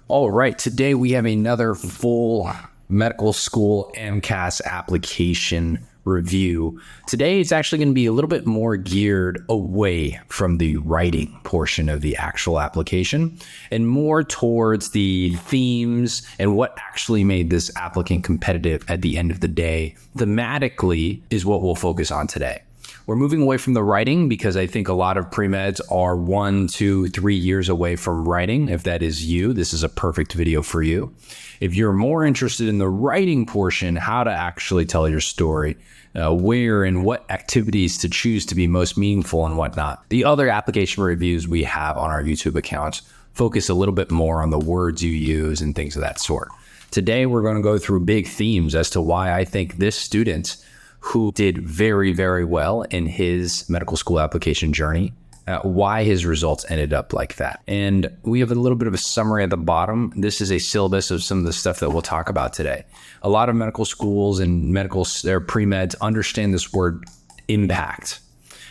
All right, today we have another full medical school MCAS application review. Today it's actually going to be a little bit more geared away from the writing portion of the actual application and more towards the themes and what actually made this applicant competitive at the end of the day. Thematically is what we'll focus on today. We're moving away from the writing because I think a lot of pre-meds are 1, 2, 3 years away from writing. If that is you, this is a perfect video for you. If you're more interested in the writing portion, how to actually tell your story, where and what activities to choose to be most meaningful and whatnot. The other application reviews we have on our YouTube account focus a little bit more on the words you use and things of that sort. Today, we're going to go through big themes as to why I think this student who did very, very well in his medical school application journey, why his results ended up like that. And we have a little bit of a summary at the bottom. This is a syllabus of some of the stuff that we'll talk about today. A lot of medical schools and their pre-meds understand this word impact.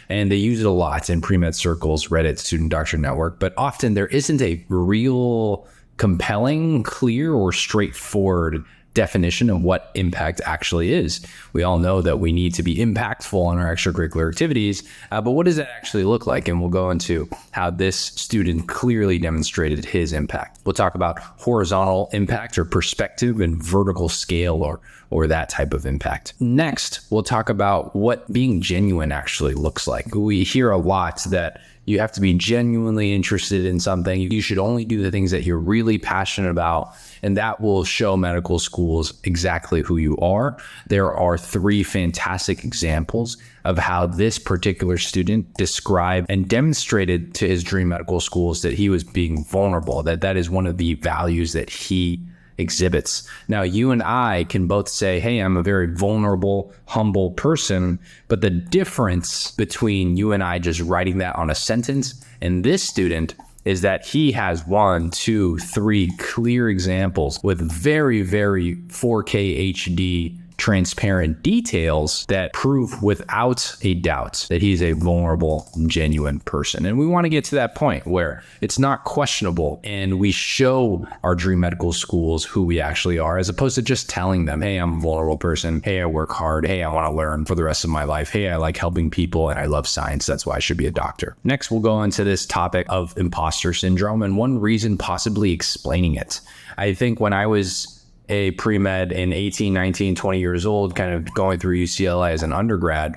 And they use it a lot in pre-med circles, Reddit, Student Doctor Network, but often there isn't a real compelling, clear, or straightforward definition of what impact actually is. We all know that we need to be impactful on our extracurricular activities, but what does that actually look like? And we'll go into how this student clearly demonstrated his impact. We'll talk about horizontal impact or perspective and vertical scale or that type of impact. Next, we'll talk about what being genuine actually looks like. We hear a lot that you have to be genuinely interested in something. You should only do the things that you're really passionate about, and that will show medical schools exactly who you are. There are 3 fantastic examples of how this particular student described and demonstrated to his dream medical schools that he was being vulnerable, that is one of the values that he exhibits. Now, you and I can both say, hey, I'm a very vulnerable, humble person, but the difference between you and I just writing that on a sentence and this student is that he has 1, 2, 3 clear examples with very, very 4K HD transparent details that prove without a doubt that he's a vulnerable, genuine person. And we want to get to that point where it's not questionable and we show our dream medical schools who we actually are, as opposed to just telling them, hey, I'm a vulnerable person. Hey, I work hard. Hey, I want to learn for the rest of my life. Hey, I like helping people and I love science. That's why I should be a doctor. Next, we'll go into this topic of imposter syndrome and one reason possibly explaining it. I think when I was a pre-med in 18, 19, 20 years old, kind of going through UCLA as an undergrad,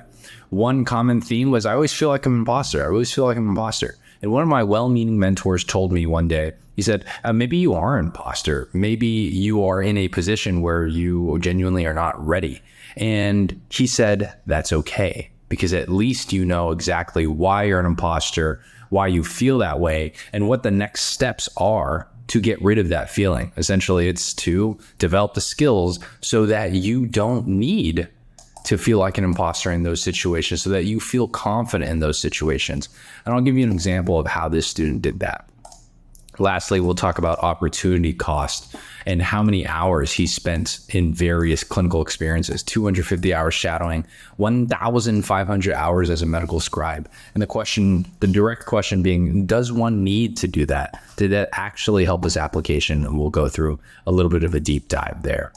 one common theme was I always feel like I'm an imposter. I always feel like I'm an imposter. And one of my well-meaning mentors told me one day, he said, maybe you are an imposter. Maybe you are in a position where you genuinely are not ready. And he said, that's okay, because at least you know exactly why you're an imposter, why you feel that way, and what the next steps are to get rid of that feeling. Essentially, it's to develop the skills so that you don't need to feel like an imposter in those situations, so that you feel confident in those situations. And I'll give you an example of how this student did that. Lastly, we'll talk about opportunity cost and how many hours he spent in various clinical experiences, 250 hours shadowing, 1,500 hours as a medical scribe. And the direct question being, does one need to do that? Did that actually help his application? And we'll go through a little bit of a deep dive there.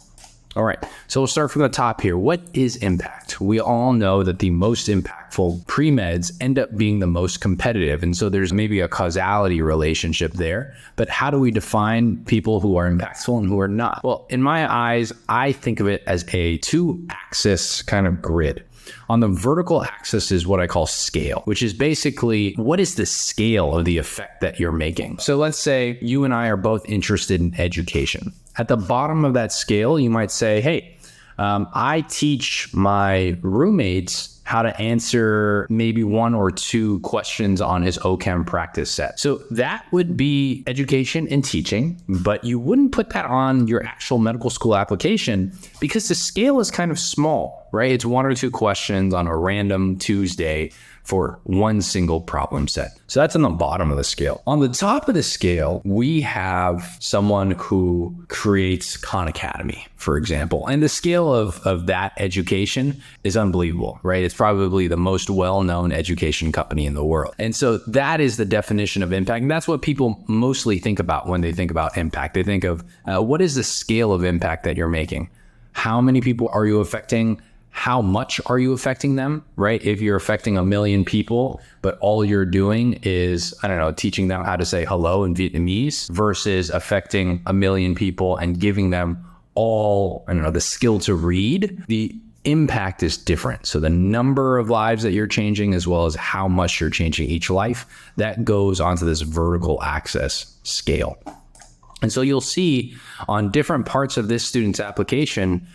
All right, so we'll start from the top here. What is impact? We all know that the most impactful pre-meds end up being the most competitive. And so there's maybe a causality relationship there. But how do we define people who are impactful and who are not? Well, in my eyes, I think of it as a 2-axis kind of grid. On the vertical axis is what I call scale, which is basically what is the scale of the effect that you're making. So let's say you and I are both interested in education. At the bottom of that scale, you might say, hey, I teach my roommates how to answer maybe 1 or 2 questions on his OChem practice set. So that would be education and teaching, but you wouldn't put that on your actual medical school application because the scale is kind of small, right? It's 1 or 2 questions on a random Tuesday for 1 single problem set. So that's on the bottom of the scale. On the top of the scale, we have someone who creates Khan Academy, for example. And the scale of that education is unbelievable, right? It's probably the most well-known education company in the world. And so that is the definition of impact. And that's what people mostly think about when they think about impact. They think of what is the scale of impact that you're making? How many people are you affecting? How much are you affecting them, right? If you're affecting 1 million people, but all you're doing is, I don't know, teaching them how to say hello in Vietnamese versus affecting 1 million people and giving them all, I don't know, the skill to read, the impact is different. So the number of lives that you're changing, as well as how much you're changing each life, that goes onto this vertical axis scale. And so you'll see on different parts of this student's application,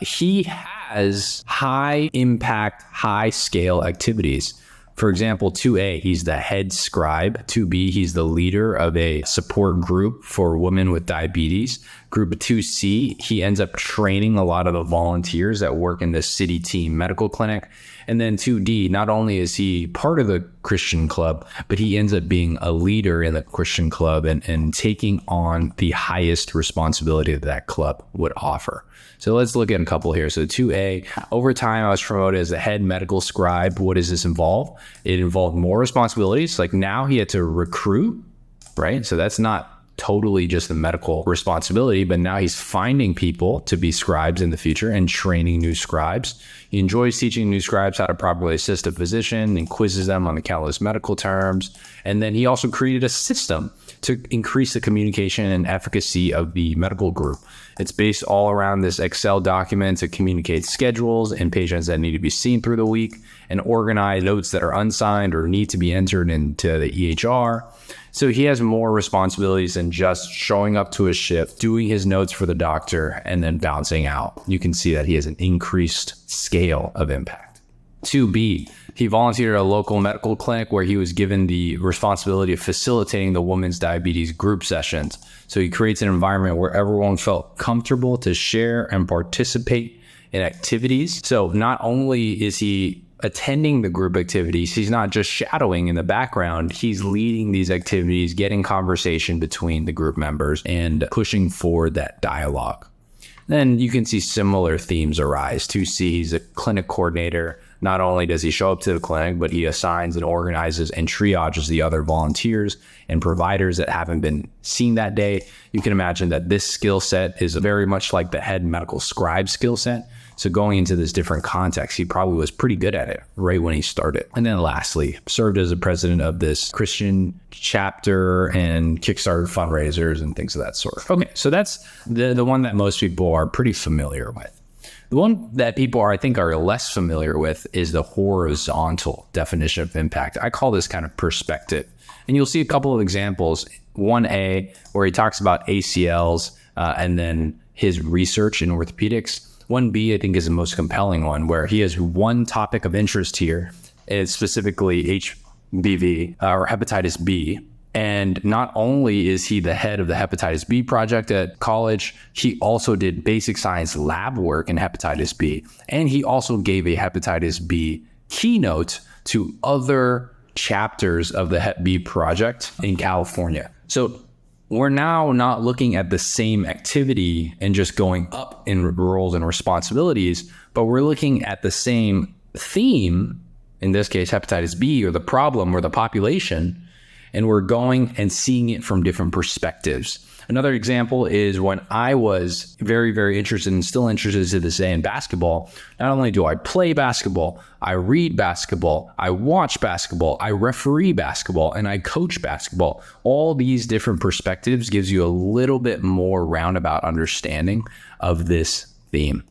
he has high impact, high scale activities. For example, 2A, he's the head scribe. 2B, he's the leader of a support group for women with diabetes. Group 2C, he ends up training a lot of the volunteers that work in the city team medical clinic. And then 2D, not only is he part of the Christian club, but he ends up being a leader in the Christian club and taking on the highest responsibility that club would offer. So let's look at a couple here. So 2A, over time, I was promoted as the head medical scribe. What does this involve? It involved more responsibilities. Like now he had to recruit, right? So that's not totally just the medical responsibility, but now he's finding people to be scribes in the future and training new scribes. He enjoys teaching new scribes how to properly assist a physician and quizzes them on the countless medical terms. And then he also created a system to increase the communication and efficacy of the medical group. It's based all around this Excel document to communicate schedules and patients that need to be seen through the week and organize notes that are unsigned or need to be entered into the EHR. So he has more responsibilities than just showing up to his shift, doing his notes for the doctor, and then bouncing out. You can see that he has an increased scale of impact. 2B, he volunteered at a local medical clinic where he was given the responsibility of facilitating the women's diabetes group sessions. So he creates an environment where everyone felt comfortable to share and participate in activities. So not only is he attending the group activities, he's not just shadowing in the background, he's leading these activities, getting conversation between the group members and pushing forward that dialogue. Then you can see similar themes arise. 2C, he's a clinic coordinator. Not only does he show up to the clinic, but he assigns and organizes and triages the other volunteers and providers that haven't been seen that day. You can imagine that this skill set is very much like the head medical scribe skill set. So going into this different context, he probably was pretty good at it right when he started. And then lastly, served as a president of this Christian chapter and Kickstarter fundraisers and things of that sort. Okay, so that's the one that most people are pretty familiar with. The one that people I think are less familiar with is the horizontal definition of impact. I call this kind of perspective. And you'll see a couple of examples. 1A, where he talks about ACLs and then his research in orthopedics. 1B, I think, is the most compelling one, where he has one topic of interest here, is specifically HBV or hepatitis B. And not only is he the head of the hepatitis B project at college, he also did basic science lab work in hepatitis B. And he also gave a hepatitis B keynote to other chapters of the Hep B project in California. So we're now not looking at the same activity and just going up in roles and responsibilities, but we're looking at the same theme, in this case, hepatitis B, or the problem or the population, and we're going and seeing it from different perspectives. Another example is when I was very, very interested and still interested to this day in basketball. Not only do I play basketball, I read basketball, I watch basketball, I referee basketball, and I coach basketball. All these different perspectives gives you a little bit more roundabout understanding of this theme.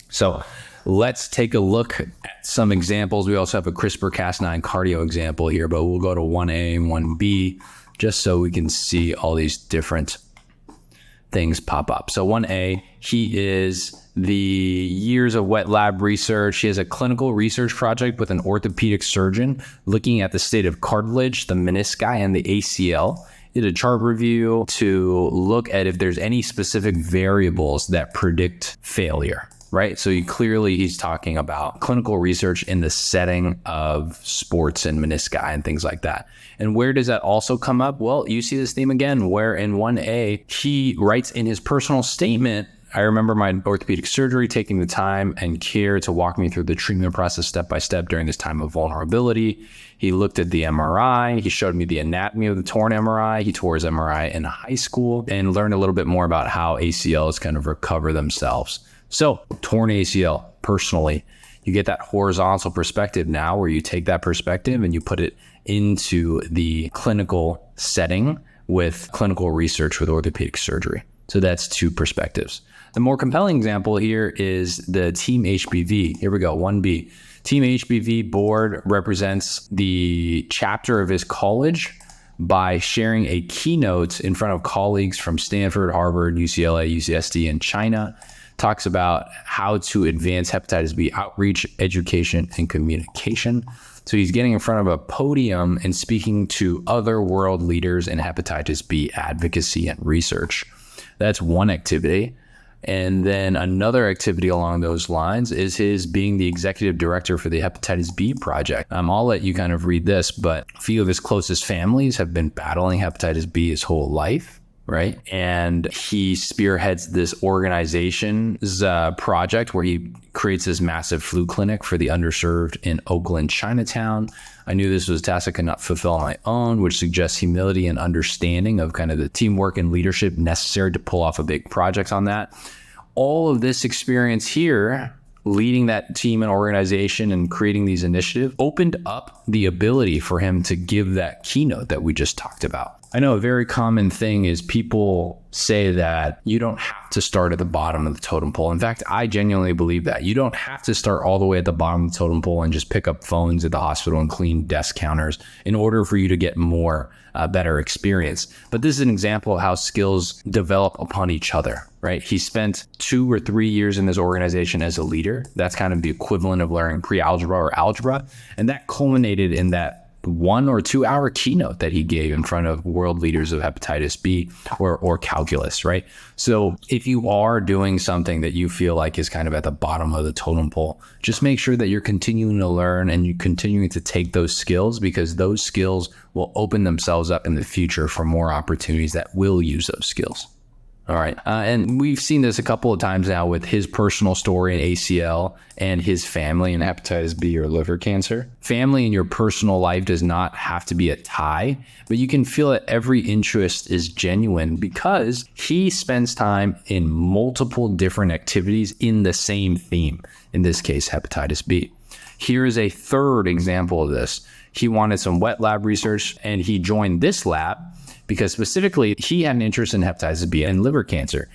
So let's take a look at some examples. We also have a CRISPR-Cas9 cardio example here, but we'll go to 1A and 1B just so we can see all these different things pop up. So 1A, he is the years of wet lab research. He has a clinical research project with an orthopedic surgeon looking at the state of cartilage, the menisci, and the ACL. He did a chart review to look at if there's any specific variables that predict failure. Right? So he's talking about clinical research in the setting of sports and menisci and things like that. And where does that also come up? Well, you see this theme again, where in 1A, he writes in his personal statement I remember my orthopedic surgery taking the time and care to walk me through the treatment process step by step during this time of vulnerability. He looked at the MRI. He showed me the anatomy of the torn MRI. He tore his MRI in high school and learned a little bit more about how ACLs kind of recover themselves. So torn ACL, personally, you get that horizontal perspective now where you take that perspective and you put it into the clinical setting with clinical research with orthopedic surgery. So that's two perspectives. The more compelling example here is the Team HBV. Here we go, 1B. Team HBV board represents the chapter of his college by sharing a keynote in front of colleagues from Stanford, Harvard, UCLA, UCSD, and China. Talks about how to advance hepatitis B outreach, education, and communication. So he's getting in front of a podium and speaking to other world leaders in hepatitis B advocacy and research. That's one activity. And then another activity along those lines is his being the executive director for the Hepatitis B project. I'll let you kind of read this, but a few of his closest families have been battling hepatitis B his whole life. Right. And he spearheads this organization's project where he creates this massive flu clinic for the underserved in Oakland, Chinatown. I knew this was a task I could not fulfill on my own, which suggests humility and understanding of kind of the teamwork and leadership necessary to pull off a big project on that. All of this experience here, leading that team and organization and creating these initiatives, opened up the ability for him to give that keynote that we just talked about. I know a very common thing is people say that you don't have to start at the bottom of the totem pole. In fact, I genuinely believe that. You don't have to start all the way at the bottom of the totem pole and just pick up phones at the hospital and clean desk counters in order for you to get more better experience. But this is an example of how skills develop upon each other, right? He spent 2 or 3 years in this organization as a leader. That's kind of the equivalent of learning pre-algebra or algebra. And that culminated in that 1 or 2 hour keynote that he gave in front of world leaders of hepatitis B or calculus, right? So if you are doing something that you feel like is kind of at the bottom of the totem pole, just make sure that you're continuing to learn and you're continuing to take those skills, because those skills will open themselves up in the future for more opportunities that will use those skills. All right. And we've seen this a couple of times now with his personal story in ACL and his family in hepatitis B or liver cancer. Family in your personal life does not have to be a tie, but you can feel that every interest is genuine because he spends time in multiple different activities in the same theme, in this case, hepatitis B. Here is a third example of this. He wanted some wet lab research and he joined this lab because specifically he had an interest in hepatitis B and liver cancer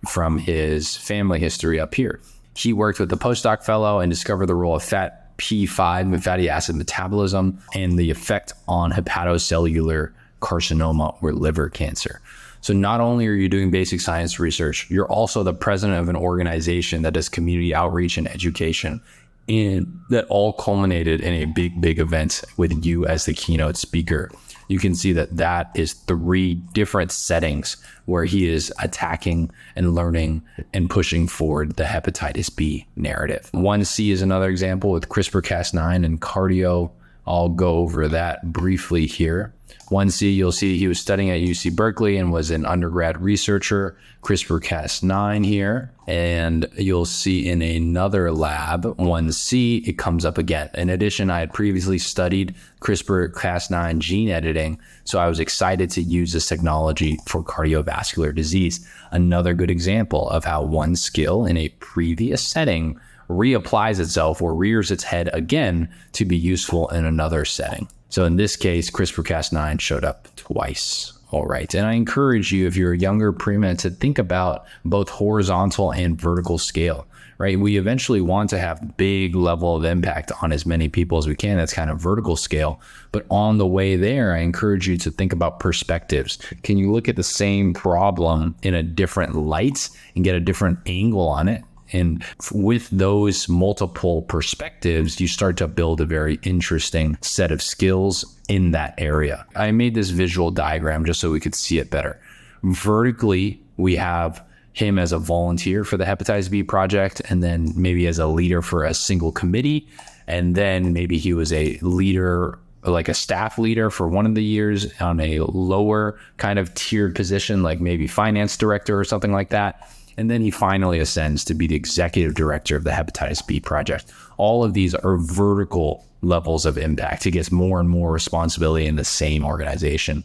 from his family history up here. He worked with the postdoc fellow and discovered the role of fat P5 and fatty acid metabolism and the effect on hepatocellular carcinoma or liver cancer. So not only are you doing basic science research, you're also the president of an organization that does community outreach and education. And that all culminated in a big event with you as the keynote speaker. You can see that that is 3 different settings where he is attacking and learning and pushing forward the hepatitis B narrative. 1C is another example with CRISPR-Cas9 and cardio. I'll go over that briefly here. 1C, you'll see he was studying at UC Berkeley and was an undergrad researcher, CRISPR-Cas9 here. And you'll see in another lab, 1C, it comes up again. In addition, I had previously studied CRISPR-Cas9 gene editing, so I was excited to use this technology for cardiovascular disease. Another good example of how one skill in a previous setting reapplies itself or rears its head again to be useful in another setting. So in this case, CRISPR-Cas9 showed up twice. All right. And I encourage you, if you're a younger premed, to think about both horizontal and vertical scale, right? We eventually want to have big level of impact on as many people as we can. That's kind of vertical scale. But on the way there, I encourage you to think about perspectives. Can you look at the same problem in a different light and get a different angle on it? And with those multiple perspectives, you start to build a very interesting set of skills in that area. I made this visual diagram just so we could see it better. Vertically, we have him as a volunteer for the hepatitis B project, and then maybe as a leader for a single committee. And then maybe he was a leader, like a staff leader for one of the years on a lower kind of tiered position, like maybe finance director or something like that. And then he finally ascends to be the executive director of the hepatitis B project. All of these are vertical levels of impact. He gets more and more responsibility in the same organization.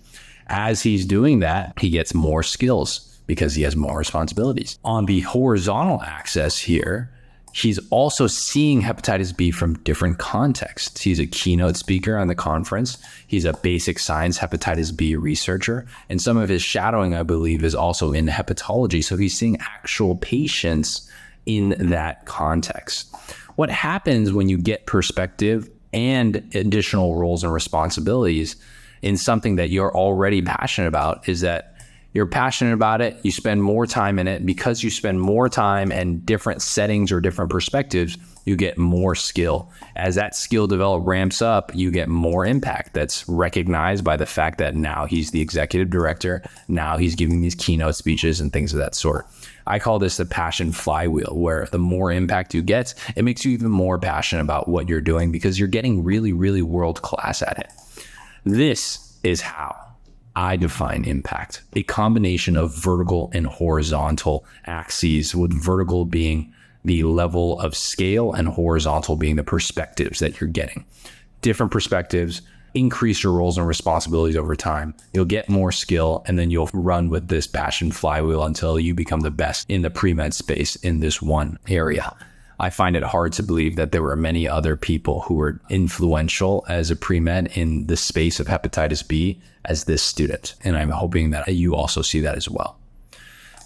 As he's doing that, he gets more skills because he has more responsibilities. On the horizontal axis here, he's also seeing hepatitis B from different contexts. He's a keynote speaker on the conference. He's a basic science hepatitis B researcher. And some of his shadowing, I believe, is also in hepatology. So he's seeing actual patients in that context. What happens when you get perspective and additional roles and responsibilities in something that you're already passionate about is that you're passionate about it, you spend more time in it. Because you spend more time and different settings or different perspectives, you get more skill. As that skill develop ramps up, you get more impact that's recognized by the fact that now he's the executive director. Now he's giving these keynote speeches and things of that sort. I call this the passion flywheel, where the more impact you get, it makes you even more passionate about what you're doing because you're getting really, really world class at it. This is how I define impact, a combination of vertical and horizontal axes, with vertical being the level of scale and horizontal being the perspectives that you're getting. Different perspectives, increase your roles and responsibilities over time. You'll get more skill, and then you'll run with this passion flywheel until you become the best in the pre-med space in this one area. I find it hard to believe that there were many other people who were influential as a pre-med in the space of hepatitis B as this student. And I'm hoping that you also see that as well.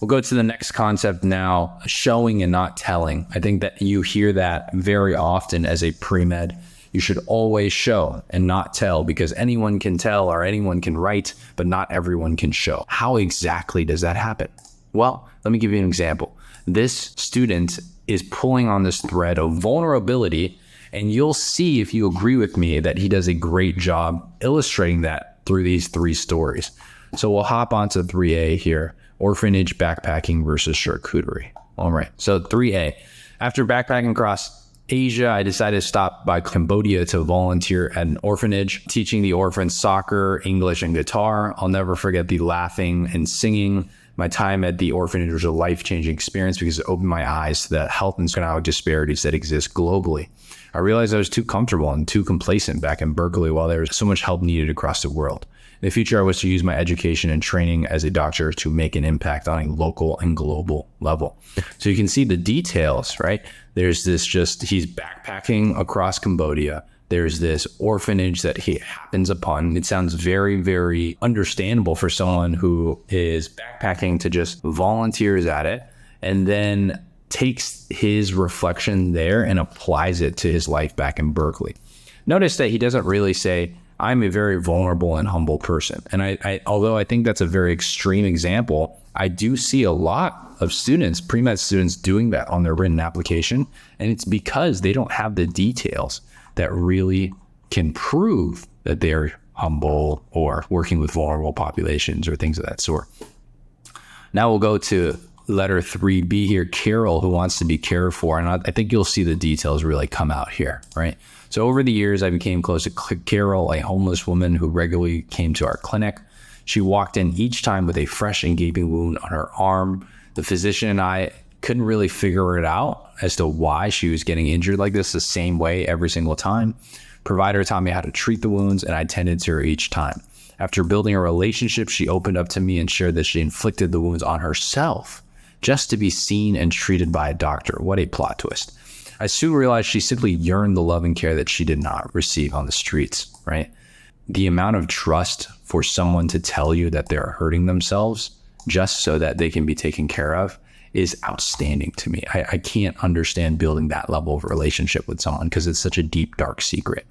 We'll go to the next concept now, showing and not telling. I think that you hear that very often as a pre-med. You should always show and not tell, because anyone can tell or anyone can write, but not everyone can show. How exactly does that happen? Well, let me give you an example. This student is pulling on this thread of vulnerability, and you'll see, if you agree with me, that he does a great job illustrating that through these three stories. So we'll hop onto 3A here, orphanage, backpacking versus charcuterie. All right, so 3A. After backpacking across Asia, I decided to stop by Cambodia to volunteer at an orphanage, teaching the orphans soccer, English, and guitar. I'll never forget the laughing and singing. My time at the orphanage was a life-changing experience because it opened my eyes to the health and economic disparities that exist globally. I realized I was too comfortable and too complacent back in Berkeley while there was so much help needed across the world. In the future, I was to use my education and training as a doctor to make an impact on a local and global level. So you can see the details, right? There's this he's backpacking across Cambodia. There's this orphanage that he happens upon. It sounds very, very understandable for someone who is backpacking to just volunteers at it and then takes his reflection there and applies it to his life back in Berkeley. Notice that he doesn't really say, I'm a very vulnerable and humble person. And I although I think that's a very extreme example, I do see a lot of students, pre-med students, doing that on their written application. And it's because they don't have the details that really can prove that they're humble or working with vulnerable populations or things of that sort. Now we'll go to letter 3B here, Carol, who wants to be cared for. And I think you'll see the details really come out here, right? So over the years, I became close to Carol, a homeless woman who regularly came to our clinic. She walked in each time with a fresh and gaping wound on her arm. The physician and I couldn't really figure it out as to why she was getting injured like this the same way every single time. Provider taught me how to treat the wounds, and I tended to her each time. After building a relationship, she opened up to me and shared that she inflicted the wounds on herself just to be seen and treated by a doctor. What a plot twist. I soon realized she simply yearned the love and care that she did not receive on the streets, right? The amount of trust for someone to tell you that they're hurting themselves just so that they can be taken care of is outstanding to me. I can't understand building that level of relationship with someone because it's such a deep, dark secret.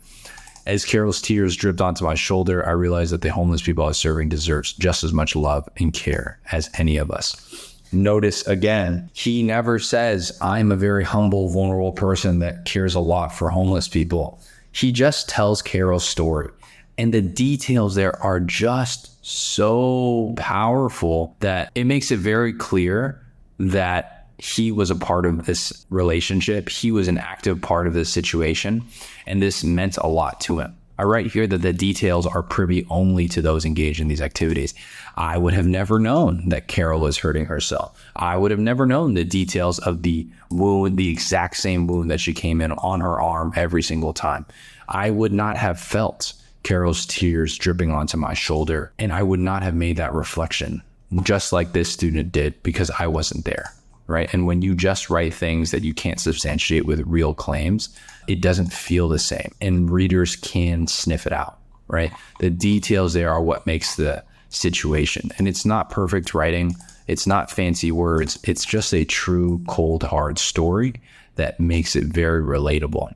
As Carol's tears dripped onto my shoulder, I realized that the homeless people I was serving deserves just as much love and care as any of us. Notice again, he never says, I'm a very humble, vulnerable person that cares a lot for homeless people. He just tells Carol's story. And the details there are just so powerful that it makes it very clear that he was a part of this relationship. He was an active part of this situation, and this meant a lot to him. I write here that the details are privy only to those engaged in these activities. I would have never known that Carol was hurting herself. I would have never known the details of the wound, the exact same wound that she came in on her arm every single time. I would not have felt Carol's tears dripping onto my shoulder, and I would not have made that reflection, just like this student did, because I wasn't there, right? And when you just write things that you can't substantiate with real claims, it doesn't feel the same, and readers can sniff it out, right? The details there are what makes the situation, and it's not perfect writing. It's not fancy words. It's just a true, cold, hard story that makes it very relatable.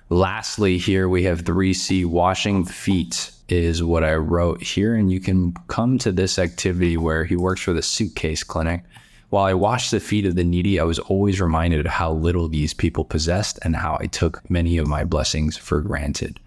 Lastly, here we have 3C, washing feet is what I wrote here. And you can come to this activity where he works for the suitcase clinic. While I washed the feet of the needy, I was always reminded of how little these people possessed and how I took many of my blessings for granted.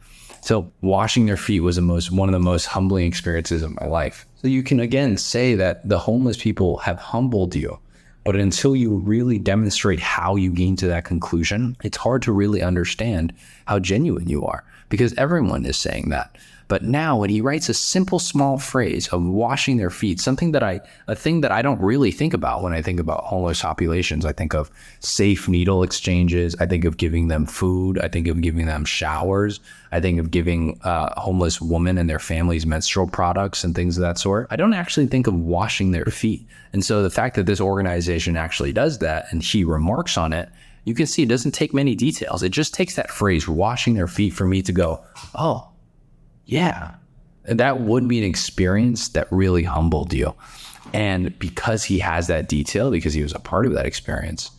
So washing their feet was one of the most humbling experiences of my life. So you can again say that the homeless people have humbled you. But until you really demonstrate how you came to that conclusion, it's hard to really understand how genuine you are, because everyone is saying that. But now when he writes a simple, small phrase of washing their feet, a thing that I don't really think about when I think about homeless populations. I think of safe needle exchanges. I think of giving them food. I think of giving them showers. I think of giving homeless women and their families menstrual products and things of that sort. I don't actually think of washing their feet. And so the fact that this organization actually does that and he remarks on it, you can see it doesn't take many details. It just takes that phrase, washing their feet, for me to go, oh, yeah, that would be an experience that really humbled you. And because he has that detail, because he was a part of that experience,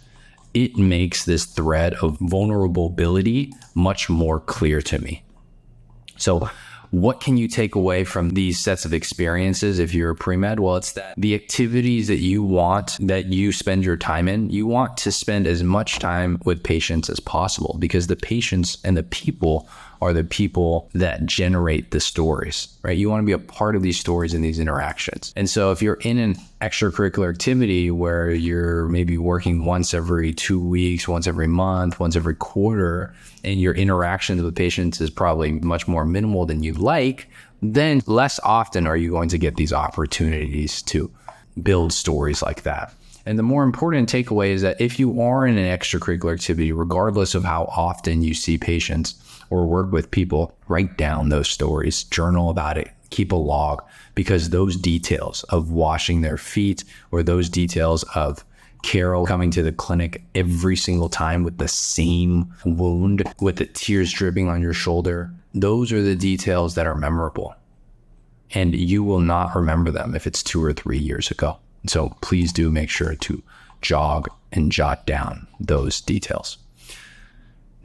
it makes this thread of vulnerability much more clear to me. So what can you take away from these sets of experiences if you're a pre-med? Well, it's that the activities that you spend your time in, you want to spend as much time with patients as possible, because the patients and the people are the people that generate the stories, right? You want to be a part of these stories and these interactions. And so if you're in an extracurricular activity where you're maybe working once every 2 weeks, once every month, once every quarter, and your interactions with patients is probably much more minimal than you like, then less often are you going to get these opportunities to build stories like that. And the more important takeaway is that if you are in an extracurricular activity, regardless of how often you see patients or work with people, write down those stories, journal about it, keep a log, because those details of washing their feet, or those details of Carol coming to the clinic every single time with the same wound, with the tears dripping on your shoulder, those are the details that are memorable. And you will not remember them if it's 2 or 3 years ago. So please do make sure to jog and jot down those details.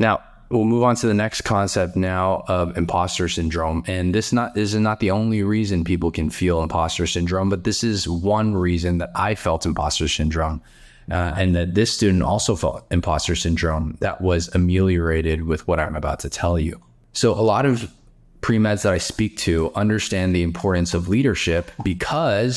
Now, we'll move on to the next concept now of imposter syndrome. And this is not the only reason people can feel imposter syndrome, but this is one reason that I felt imposter syndrome, and that this student also felt imposter syndrome that was ameliorated with what I'm about to tell you. So a lot of pre-meds that I speak to understand the importance of leadership,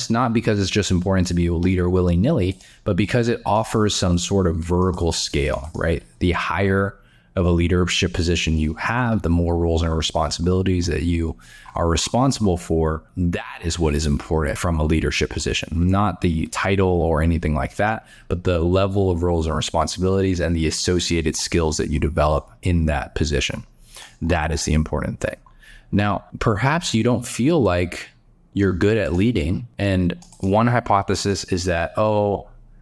not because it's just important to be a leader willy-nilly, but because it offers some sort of vertical scale, right? The higher of a leadership position you have, the more roles and responsibilities that you are responsible for. That is what is important from a leadership position, not the title or anything like that, but the level of roles and responsibilities and the associated skills that you develop in that position. That is the important thing. Now, perhaps you don't feel like you're good at leading. And one hypothesis is that,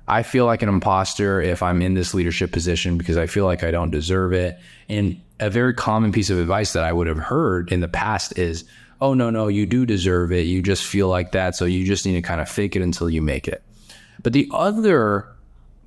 I feel like an imposter if I'm in this leadership position because I feel like I don't deserve it. And a very common piece of advice that I would have heard in the past is, oh, no, you do deserve it. You just feel like that. So you just need to kind of fake it until you make it. But the other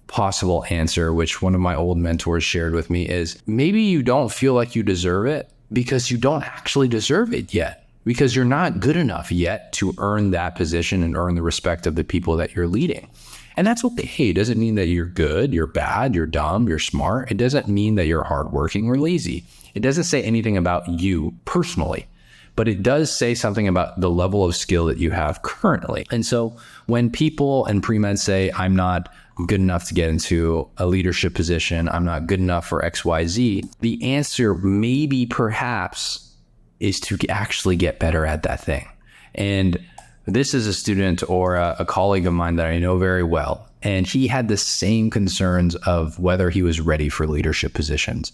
possible answer, which one of my old mentors shared with me, is maybe you don't feel like you deserve it because you don't actually deserve it yet, because you're not good enough yet to earn that position and earn the respect of the people that you're leading. And that's okay. It doesn't mean that you're good, you're bad, you're dumb, you're smart. It doesn't mean that you're hardworking or lazy. It doesn't say anything about you personally, but it does say something about the level of skill that you have currently. And so when people and pre-med say, I'm not good enough to get into a leadership position, I'm not good enough for XYZ, the answer maybe perhaps is to actually get better at that thing. And this is a student or a colleague of mine that I know very well. And he had the same concerns of whether he was ready for leadership positions.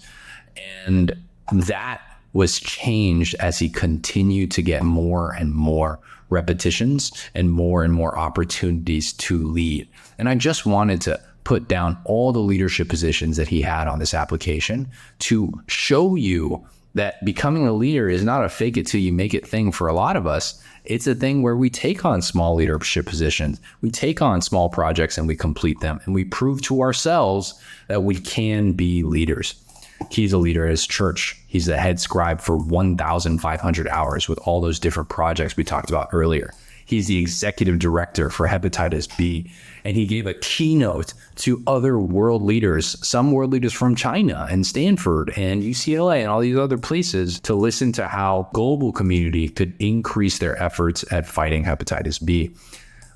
And that was changed as he continued to get more and more repetitions and more opportunities to lead. And I just wanted to put down all the leadership positions that he had on this application to show you that becoming a leader is not a fake it till you make it thing for a lot of us. It's a thing where we take on small leadership positions. We take on small projects and we complete them. And we prove to ourselves that we can be leaders. He's a leader at his church. He's the head scribe for 1,500 hours with all those different projects we talked about earlier. He's the executive director for hepatitis B, and he gave a keynote to other world leaders, some world leaders from China and Stanford and UCLA and all these other places, to listen to how global community could increase their efforts at fighting hepatitis B.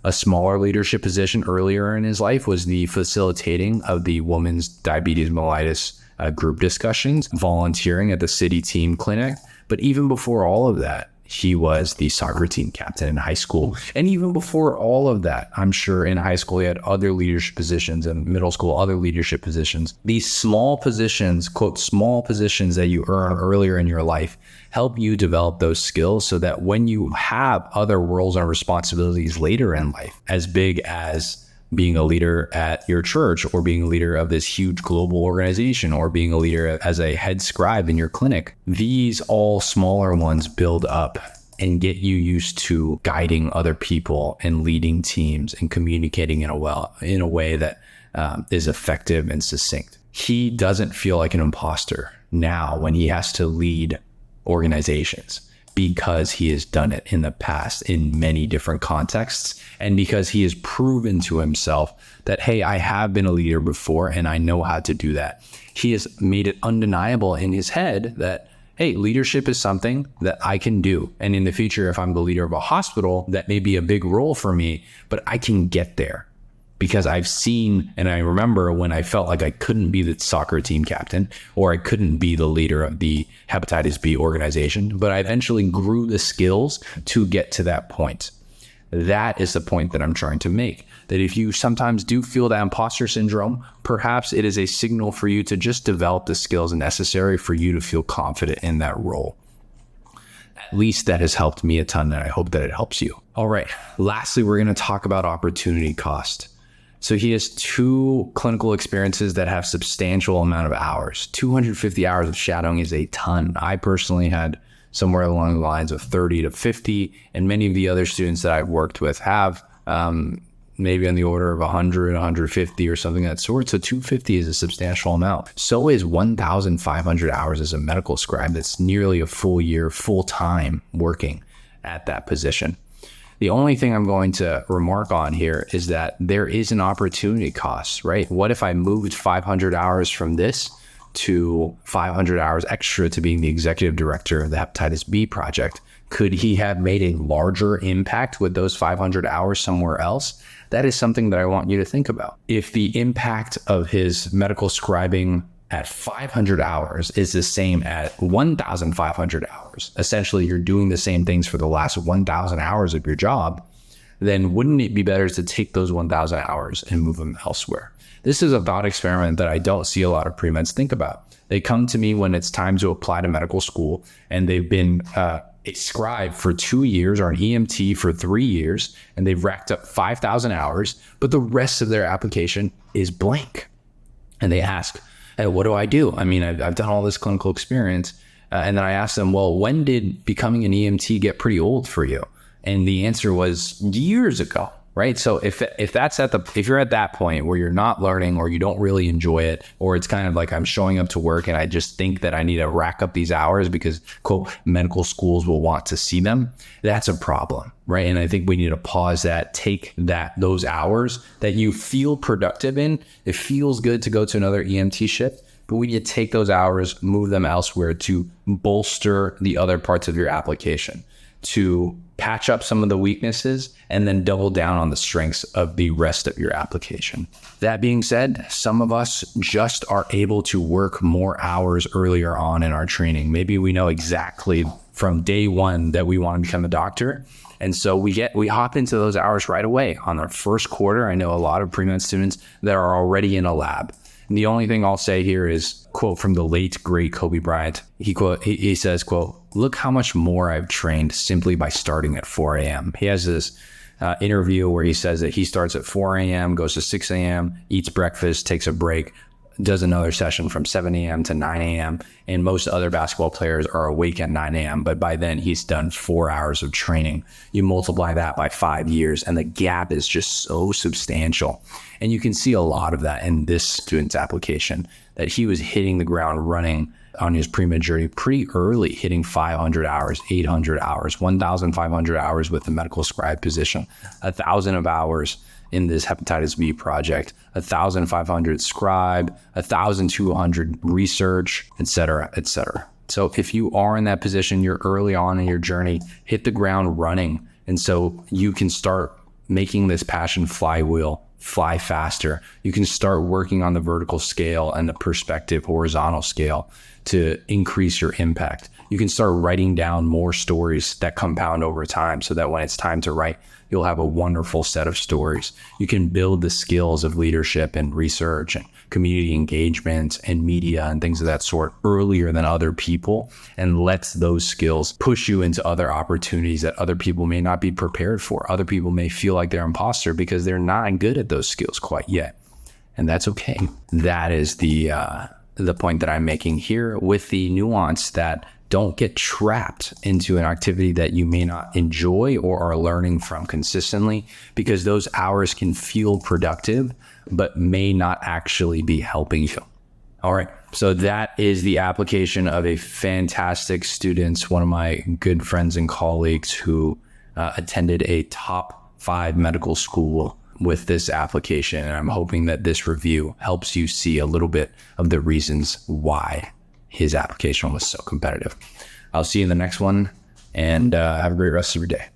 A smaller leadership position earlier in his life was the facilitating of the women's diabetes mellitus group discussions, volunteering at the city team clinic. But even before all of that, he was the soccer team captain in high school. And even before all of that, I'm sure in high school, he had other leadership positions, and middle school, other leadership positions. These small positions, quote, small positions that you earn earlier in your life, help you develop those skills so that when you have other roles and responsibilities later in life, as big as being a leader at your church or being a leader of this huge global organization or being a leader as a head scribe in your clinic, these all smaller ones build up and get you used to guiding other people and leading teams and communicating in a way that is effective and succinct. He doesn't feel like an imposter now when he has to lead organizations, because he has done it in the past in many different contexts, and because he has proven to himself that, hey, I have been a leader before and I know how to do that. He has made it undeniable in his head that, hey, leadership is something that I can do. And in the future, if I'm the leader of a hospital, that may be a big role for me, but I can get there. Because I've seen, and I remember when I felt like I couldn't be the soccer team captain or I couldn't be the leader of the hepatitis B organization, but I eventually grew the skills to get to that point. That is the point that I'm trying to make. That if you sometimes do feel that imposter syndrome, perhaps it is a signal for you to just develop the skills necessary for you to feel confident in that role. At least that has helped me a ton, and I hope that it helps you. All right. Lastly, we're going to talk about opportunity cost. So he has 2 clinical experiences that have substantial amount of hours. 250 hours of shadowing is a ton. I personally had somewhere along the lines of 30 to 50, and many of the other students that I've worked with have maybe on the order of 100, 150 or something of that sort. So 250 is a substantial amount. So is 1,500 hours as a medical scribe. That's nearly a full year, full time working at that position. The only thing I'm going to remark on here is that there is an opportunity cost, right? What if I moved 500 hours from this to 500 hours extra to being the executive director of the hepatitis B project? Could he have made a larger impact with those 500 hours somewhere else? That is something that I want you to think about. If the impact of his medical scribing at 500 hours is the same at 1,500 hours, essentially you're doing the same things for the last 1,000 hours of your job, then wouldn't it be better to take those 1,000 hours and move them elsewhere? This is a thought experiment that I don't see a lot of pre-meds think about. They come to me when it's time to apply to medical school and they've been a scribe for 2 years or an EMT for 3 years, and they've racked up 5,000 hours, but the rest of their application is blank. And they ask, hey, what do I do? I mean, I've done all this clinical experience. And then I asked them, well, when did becoming an EMT get pretty old for you? And the answer was years ago, right? So if you're at that point where you're not learning or you don't really enjoy it, or it's kind of like I'm showing up to work and I just think that I need to rack up these hours because, quote, medical schools will want to see them, that's a problem, right? And I think we need to pause that, take those hours that you feel productive in. It feels good to go to another EMT shift, but we need to take those hours, move them elsewhere to bolster the other parts of your application, to patch up some of the weaknesses, and then double down on the strengths of the rest of your application. That being said, some of us just are able to work more hours earlier on in our training. Maybe we know exactly from day one that we want to become a doctor. And so we hop into those hours right away. On our first quarter, I know a lot of pre-med students that are already in a lab. And the only thing I'll say here is, quote from the late, great Kobe Bryant. He says, quote, "Look how much more I've trained simply by starting at 4 a.m. He has this interview where he says that he starts at 4 a.m., goes to 6 a.m., eats breakfast, takes a break, does another session from 7 a.m. to 9 a.m. And most other basketball players are awake at 9 a.m. But by then he's done 4 hours of training. You multiply that by 5 years and the gap is just so substantial. And you can see a lot of that in this student's application, that he was hitting the ground running on his pre-med journey pretty early, hitting 500 hours, 800 hours, 1,500 hours with the medical scribe position, 1,000 of hours in this hepatitis B project, 1,500 scribe, 1,200 research, et cetera, et cetera. So if you are in that position, you're early on in your journey, hit the ground running. And so you can start making this passion flywheel fly faster. You can start working on the vertical scale and the perspective horizontal scale to increase your impact. You can start writing down more stories that compound over time so that when it's time to write, you'll have a wonderful set of stories. You can build the skills of leadership and research and community engagement and media and things of that sort earlier than other people, and lets those skills push you into other opportunities that other people may not be prepared for. Other people may feel like they're imposter because they're not good at those skills quite yet. And that's okay. That is the point that I'm making here, with the nuance that don't get trapped into an activity that you may not enjoy or are learning from consistently, because those hours can feel productive, but may not actually be helping you. All right. So that is the application of a fantastic student, one of my good friends and colleagues who attended a top 5 medical school with this application. And I'm hoping that this review helps you see a little bit of the reasons why his application was so competitive. I'll see you in the next one, and have a great rest of your day.